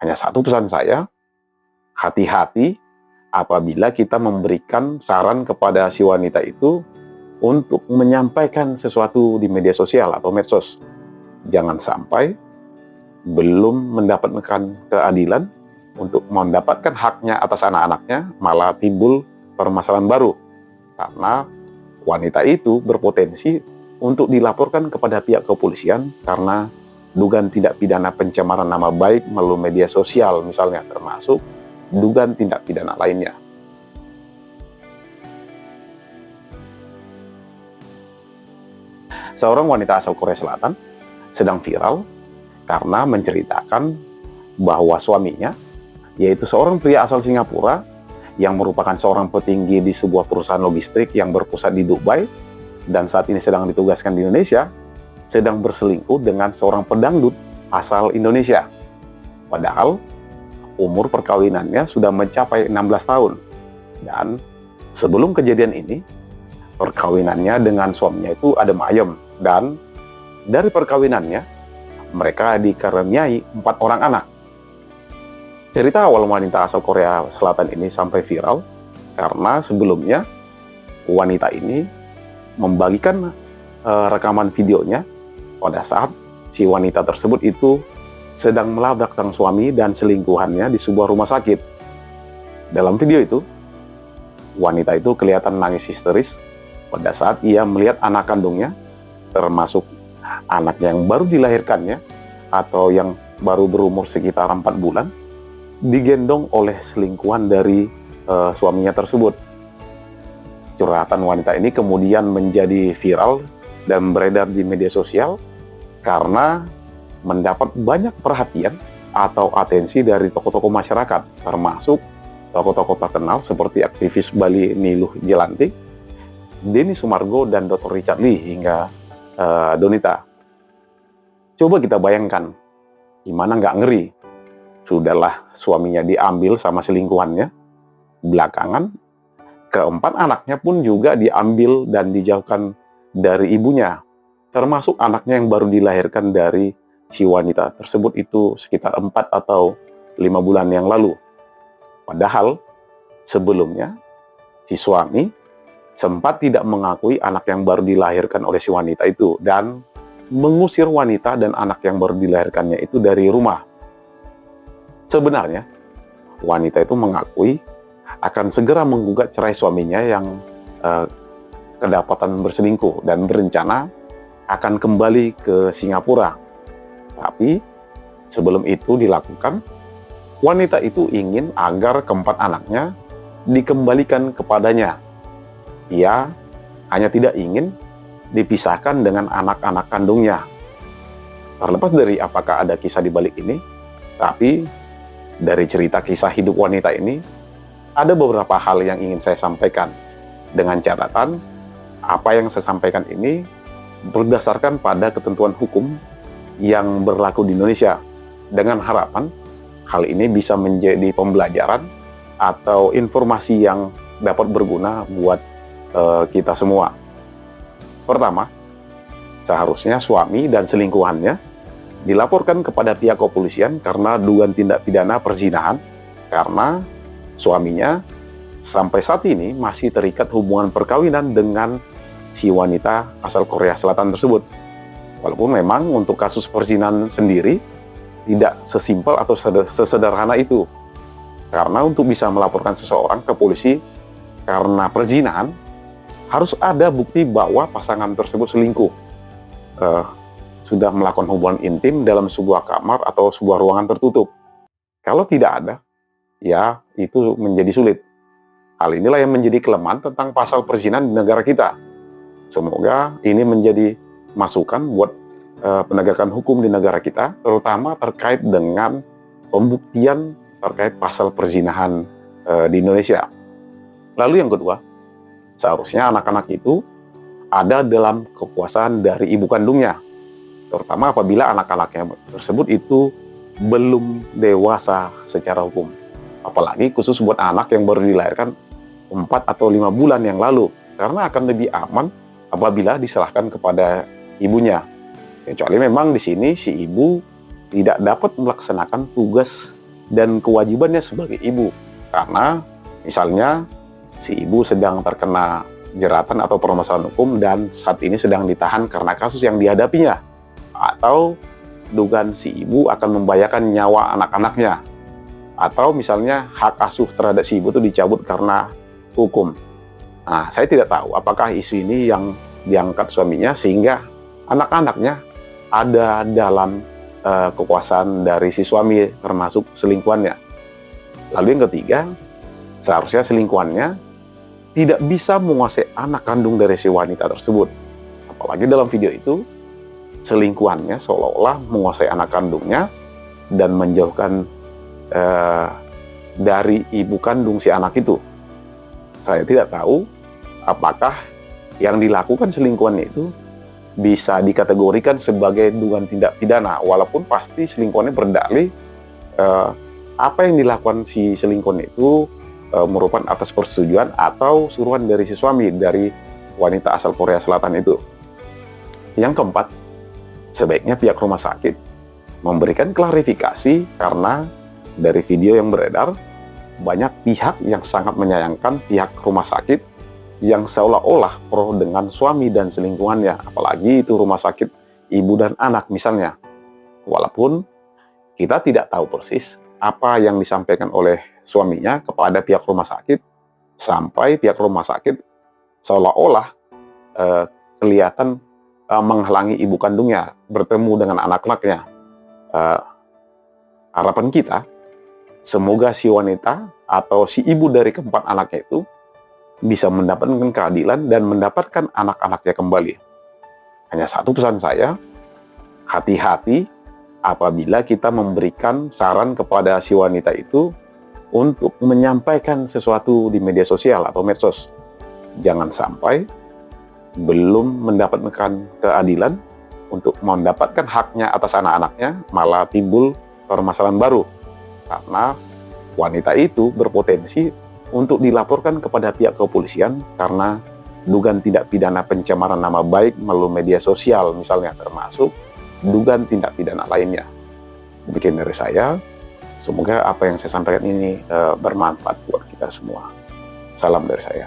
Hanya satu pesan saya, hati-hati apabila kita memberikan saran kepada si wanita itu untuk menyampaikan sesuatu di media sosial atau medsos. Jangan sampai belum mendapatkan keadilan untuk mendapatkan haknya atas anak-anaknya, malah timbul permasalahan baru. Karena wanita itu berpotensi untuk dilaporkan kepada pihak kepolisian karena dugaan tindak pidana pencemaran nama baik melalui media sosial misalnya, termasuk dugaan tindak pidana lainnya. Seorang wanita asal Korea Selatan sedang viral karena menceritakan bahwa suaminya, yaitu seorang pria asal Singapura yang merupakan seorang petinggi di sebuah perusahaan logistik yang berpusat di Dubai dan saat ini sedang ditugaskan di Indonesia, sedang berselingkuh dengan seorang pedangdut asal Indonesia. Padahal umur perkawinannya sudah mencapai 16 tahun. Dan sebelum kejadian ini, perkawinannya dengan suaminya itu adem ayem, dan dari perkawinannya mereka dikaruniai 4 orang anak. Cerita awal wanita asal Korea Selatan ini sampai viral karena sebelumnya wanita ini membagikan rekaman videonya pada saat si wanita tersebut itu sedang melabrak sang suami dan selingkuhannya di sebuah rumah sakit. Dalam video itu, wanita itu kelihatan nangis histeris pada saat ia melihat anak kandungnya, termasuk anak yang baru dilahirkannya atau yang baru berumur sekitar 4 bulan, digendong oleh selingkuhan dari suaminya tersebut. Curhatan wanita ini kemudian menjadi viral dan beredar di media sosial karena mendapat banyak perhatian atau atensi dari tokoh-tokoh masyarakat, termasuk tokoh-tokoh terkenal seperti aktivis Bali Niluh Jelantik, Denny Sumargo, dan Dr. Richard Lee hingga Donita. Coba kita bayangkan, gimana nggak ngeri? Sudahlah suaminya diambil sama selingkuhannya, belakangan keempat anaknya pun juga diambil dan dijauhkan dari ibunya, termasuk anaknya yang baru dilahirkan dari si wanita tersebut itu sekitar 4 atau 5 bulan yang lalu. Padahal sebelumnya si suami sempat tidak mengakui anak yang baru dilahirkan oleh si wanita itu dan mengusir wanita dan anak yang baru dilahirkannya itu dari rumah. Sebenarnya wanita itu mengakui akan segera menggugat cerai suaminya yang kedapatan berselingkuh dan berencana akan kembali ke Singapura. Tapi sebelum itu dilakukan, wanita itu ingin agar keempat anaknya dikembalikan kepadanya. Ia hanya tidak ingin dipisahkan dengan anak-anak kandungnya. Terlepas dari apakah ada kisah di balik ini, tapi dari cerita kisah hidup wanita ini, ada beberapa hal yang ingin saya sampaikan. Dengan catatan, apa yang saya sampaikan ini berdasarkan pada ketentuan hukum yang berlaku di Indonesia, dengan harapan hal ini bisa menjadi pembelajaran atau informasi yang dapat berguna buat kita semua. Pertama, seharusnya suami dan selingkuhannya dilaporkan kepada pihak kepolisian karena dugaan tindak pidana perzinahan, karena suaminya sampai saat ini masih terikat hubungan perkawinan dengan si wanita asal Korea Selatan tersebut. Walaupun memang untuk kasus perzinahan sendiri tidak sesimpel atau sesederhana itu. Karena untuk bisa melaporkan seseorang ke polisi karena perzinahan, harus ada bukti bahwa pasangan tersebut selingkuh. Sudah melakukan hubungan intim dalam sebuah kamar atau sebuah ruangan tertutup. Kalau tidak ada, ya itu menjadi sulit. Hal inilah yang menjadi kelemahan tentang pasal perzinahan di negara kita. Semoga ini menjadi masukan buat penegakan hukum di negara kita, terutama terkait dengan pembuktian terkait pasal perzinahan di Indonesia. Lalu yang kedua, seharusnya anak-anak itu ada dalam kekuasaan dari ibu kandungnya, terutama apabila anak-anaknya tersebut itu belum dewasa secara hukum. Apalagi khusus buat anak yang baru dilahirkan 4 atau 5 bulan yang lalu, karena akan lebih aman apabila diserahkan kepada ibunya. Kecuali memang di sini si ibu tidak dapat melaksanakan tugas dan kewajibannya sebagai ibu. Karena misalnya si ibu sedang terkena jeratan atau permasalahan hukum dan saat ini sedang ditahan karena kasus yang dihadapinya, atau dugaan si ibu akan membahayakan nyawa anak-anaknya, atau misalnya hak asuh terhadap si ibu itu dicabut karena hukum. Nah, saya tidak tahu apakah isu ini yang diangkat suaminya sehingga anak-anaknya ada dalam kekuasaan dari si suami, termasuk selingkuhannya. Lalu yang ketiga, seharusnya selingkuhannya tidak bisa menguasai anak kandung dari si wanita tersebut. Apalagi dalam video itu, selingkuhannya seolah-olah menguasai anak kandungnya dan menjauhkan dari ibu kandung si anak itu. Saya tidak tahu apakah yang dilakukan selingkuhannya itu bisa dikategorikan sebagai dugaan tindak pidana, walaupun pasti selingkuhannya berdalih apa yang dilakukan si selingkuhan itu merupakan atas persetujuan atau suruhan dari si suami, dari wanita asal Korea Selatan itu. Yang keempat, sebaiknya pihak rumah sakit memberikan klarifikasi, karena dari video yang beredar banyak pihak yang sangat menyayangkan pihak rumah sakit yang seolah-olah pro dengan suami dan selingkuhannya, apalagi itu rumah sakit ibu dan anak misalnya. Walaupun kita tidak tahu persis apa yang disampaikan oleh suaminya kepada pihak rumah sakit, sampai pihak rumah sakit seolah-olah kelihatan menghalangi ibu kandungnya bertemu dengan anak-anaknya. Harapan kita, semoga si wanita atau si ibu dari keempat anaknya itu bisa mendapatkan keadilan dan mendapatkan anak-anaknya kembali. Hanya satu pesan saya, hati-hati apabila kita memberikan saran kepada si wanita itu untuk menyampaikan sesuatu di media sosial atau medsos. Jangan sampai belum mendapatkan keadilan untuk mendapatkan haknya atas anak-anaknya, malah timbul permasalahan baru. Karena wanita itu berpotensi untuk dilaporkan kepada pihak kepolisian karena dugaan tindak pidana pencemaran nama baik melalui media sosial misalnya, termasuk dugaan tindak pidana lainnya. Demikian dari saya, semoga apa yang saya sampaikan ini bermanfaat buat kita semua. Salam dari saya.